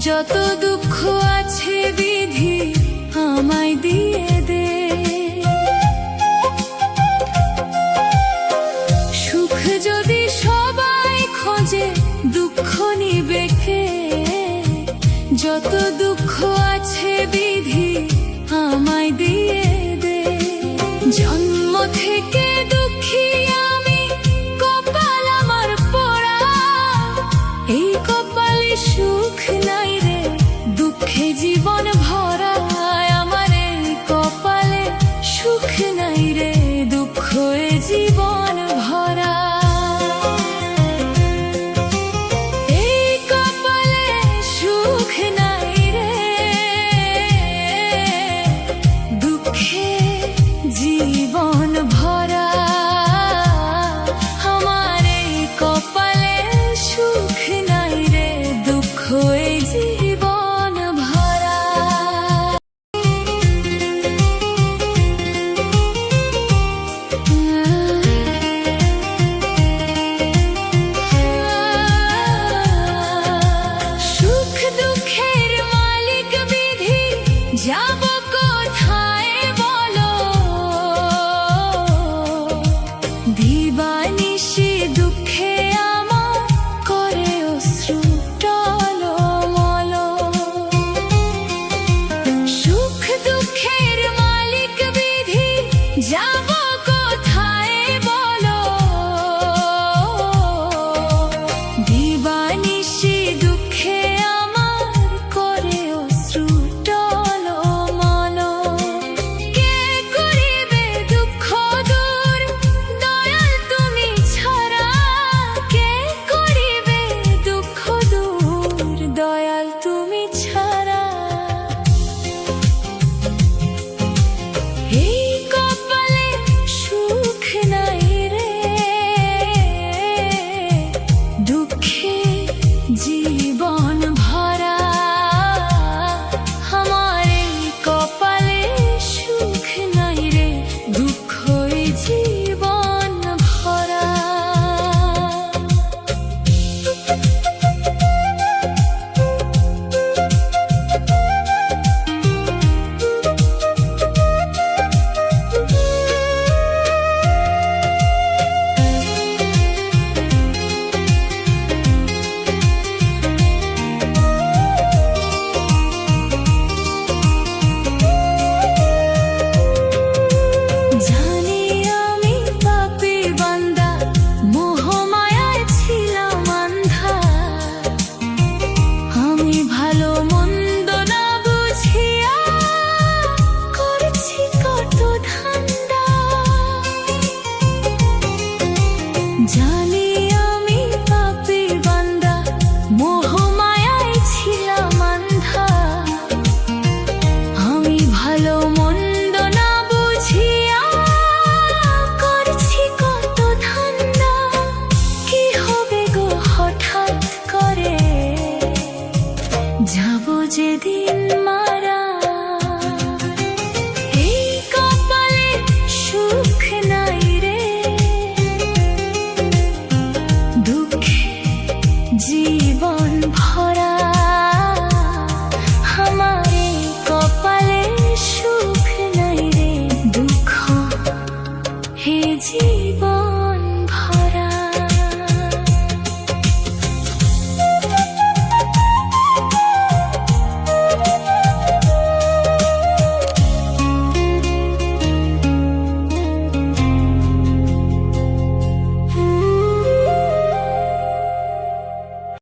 যত দুঃখ আছে বিধি আমায় দিয়ে দে, সুখ যদি সবাই খোঁজে দুঃখ নিবে কে? যত দুঃখ আছে বিধি আমায় দিয়ে দে। জন্ম থেকে দুঃখী আমি, কপাল আমার পোড়া, এই কপালে সুখ নাই রে, দুঃখে জীবন ভরা। আমার এই কপালে সুখ নাই রে, দুঃখে জীবন ভরা। এই কপালে সুখ নাই রে, দুঃখে জীবন ভরা। আমার এই কপালে সুখ নাই রে, দুঃখে জীবন ভরা। সুখ দুঃখের মালিক বিধি, যাব কোথায় বলো? দিবানিশি দুঃখে আমার করে অশ্রু টলমল। সুখ দুঃখের মালিক বিধি, যাব কোথায় বলো? দিবানিশি দুঃখে আমার করে অশ্রু টলমল। কে করিবে দুঃখ দূর, দয়াল তুমি ছাড়া? কে করিবে দুঃখ দূর, দয়াল তুমি ছাড়া? এই কপালে সুখ নাই রে, দুঃখে জীবন ভরা। আমার এই কপালে সুখ নাই রে, দুঃখে জীবন ভরা। জানি আমি পাপী বান্দা, মোহমায়ায় ছিলাম আন্ধা। আমি ভালো মন্দ না বুঝিয়া করেছি কত ধান্দা। জানি আমি পাপী বান্দা, মোহমায়ায় ছিলাম আন্ধা। আমি ভালো মন্দ না বুঝিয়া করছি কত ধান্দা। কি হবে গো হঠাৎ করে, যাব যেদিন মা